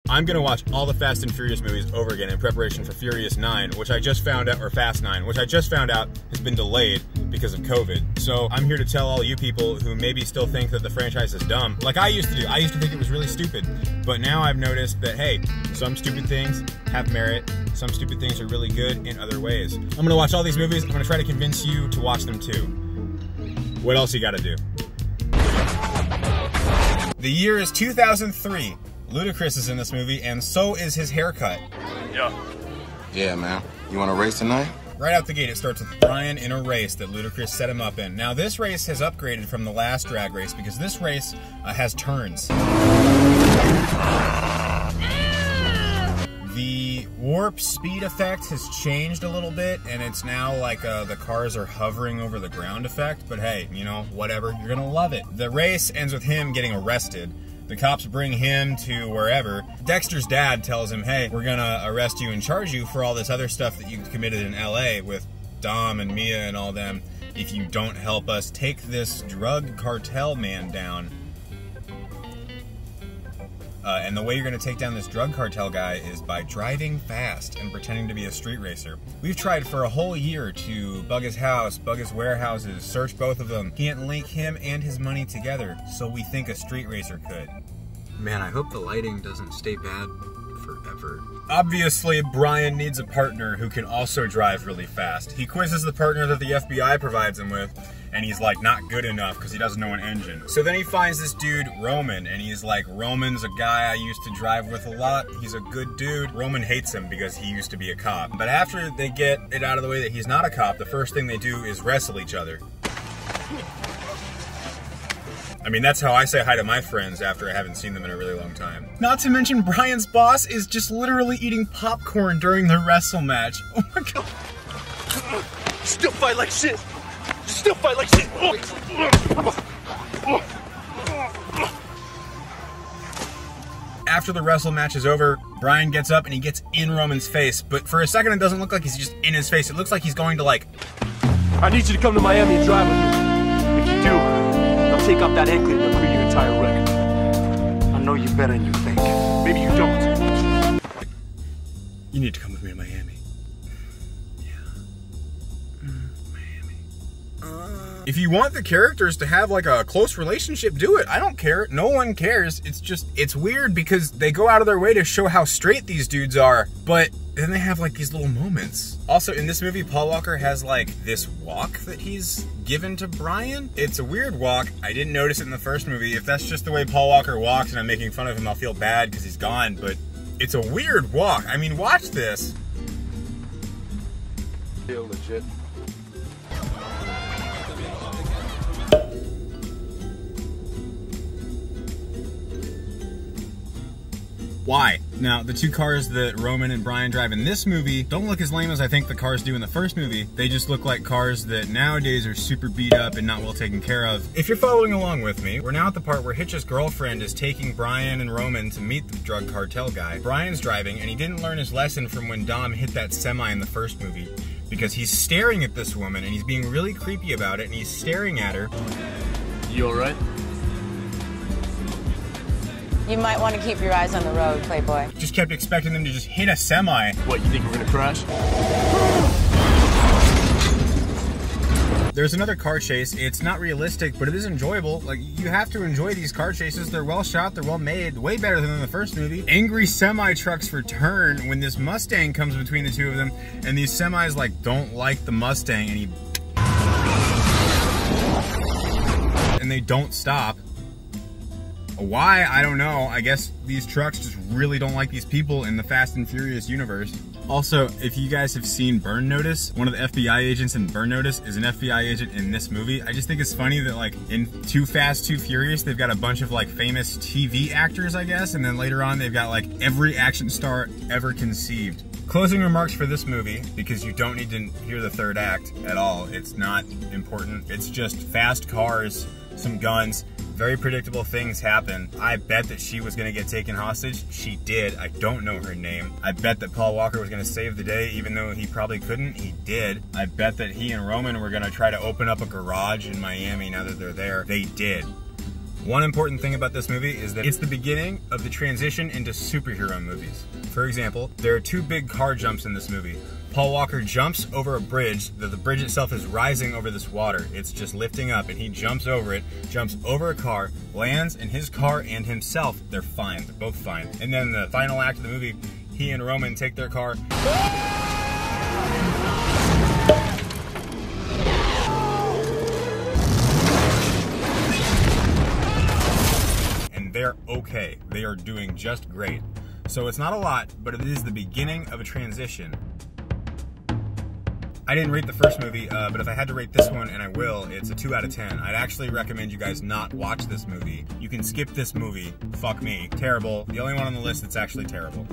I'm gonna watch all the Fast and Furious movies over again in preparation for Furious 9, which I just found out, or Fast 9, which I just found out has been delayed because of COVID. So I'm here to tell all you people who maybe still think that the franchise is dumb, like I used to do. I used to think it was really stupid, but now I've noticed that, hey, some stupid things have merit, some stupid things are really good in other ways. I'm gonna watch all these movies, I'm gonna try to convince you to watch them too. What else you gotta do? The year is 2003. Ludacris is in this movie, and so is his haircut. Yeah, man. You want to race tonight? Right out the gate, it starts with Brian in a race that Ludacris set him up in. Now, this race has upgraded from the last drag race because this race has turns. The warp speed effect has changed a little bit, and it's now like the cars are hovering over the ground effect, but hey, you know, whatever, you're gonna love it. The race ends with him getting arrested. The cops bring him to wherever. Dexter's dad tells him, hey, we're gonna arrest you and charge you for all this other stuff that you committed in LA with Dom and Mia and all them if you don't help us take this drug cartel man down. And the way you're gonna take down this drug cartel guy is by driving fast and pretending to be a street racer. We've tried for a whole year to bug his house, bug his warehouses, search both of them. Can't link him and his money together, so we think a street racer could. Man, I hope the lighting doesn't stay bad forever. Obviously, Brian needs a partner who can also drive really fast. He quizzes the partner that the FBI provides him with, and he's like, not good enough because he doesn't know an engine. So then he finds this dude, Roman, and he's like, Roman's a guy I used to drive with a lot. He's a good dude. Roman hates him because he used to be a cop. But after they get it out of the way that he's not a cop, the first thing they do is wrestle each other. I mean, that's how I say hi to my friends after I haven't seen them in a really long time. Not to mention, Brian's boss is just literally eating popcorn during the wrestle match. Oh my god. Still fight like shit. Still fight like shit. After the wrestle match is over, Brian gets up and he gets in Roman's face, but for a second it doesn't look like he's just in his face. It looks like he's going to like... I need you to come to Miami and drive with me. If you do, I'll take up that anklet and clear your entire record. I know you better than you think. Maybe you don't. You need to come with me to Miami. If you want the characters to have like a close relationship, do it. I don't care. No one cares. It's just, it's weird because they go out of their way to show how straight these dudes are, but then they have like these little moments. Also, in this movie, Paul Walker has like this walk that he's given to Brian. It's a weird walk. I didn't notice it in the first movie. If that's just the way Paul Walker walks and I'm making fun of him, I'll feel bad because he's gone, but it's a weird walk. I mean, watch this. Feel legit. Why? Now, the two cars that Roman and Brian drive in this movie don't look as lame as I think the cars do in the first movie. They just look like cars that nowadays are super beat up and not well taken care of. If you're following along with me, we're now at the part where Hitch's girlfriend is taking Brian and Roman to meet the drug cartel guy. Brian's driving, and he didn't learn his lesson from when Dom hit that semi in the first movie, because he's staring at this woman and he's being really creepy about it, and he's staring at her. You alright? You might want to keep your eyes on the road, Playboy. Just kept expecting them to just hit a semi. What, you think we're gonna crash? There's another car chase. It's not realistic, but it is enjoyable. Like, you have to enjoy these car chases. They're well shot, they're well made, way better than the first movie. Angry semi trucks return when this Mustang comes between the two of them, and these semis like don't like the Mustang, and they don't stop. Why? I don't know. I guess these trucks just really don't like these people in the Fast and Furious universe. Also, if you guys have seen Burn Notice, one of the FBI agents in Burn Notice is an FBI agent in this movie. I just think it's funny that like in Too Fast, Too Furious, they've got a bunch of like famous TV actors, I guess, and then later on they've got like every action star ever conceived. Closing remarks for this movie, because you don't need to hear the third act at all. It's not important. It's just fast cars, some guns, very predictable things happen. I bet that she was gonna get taken hostage. She did. I don't know her name. I bet that Paul Walker was gonna save the day, even though he probably couldn't. He did. I bet that he and Roman were gonna try to open up a garage in Miami now that they're there. They did. One important thing about this movie is that it's the beginning of the transition into superhero movies. For example, there are 2 big car jumps in this movie. Paul Walker jumps over a bridge, the bridge itself is rising over this water. It's just lifting up, and he jumps over it, jumps over a car, lands, and his car and himself, they're fine. They're both fine. And then the final act of the movie, he and Roman take their car. And they're okay. They are doing just great. So it's not a lot, but it is the beginning of a transition. I didn't rate the first movie, but if I had to rate this one, and I will, it's a 2 out of 10. I'd actually recommend you guys not watch this movie. You can skip this movie. Fuck me. Terrible. The only one on the list that's actually terrible.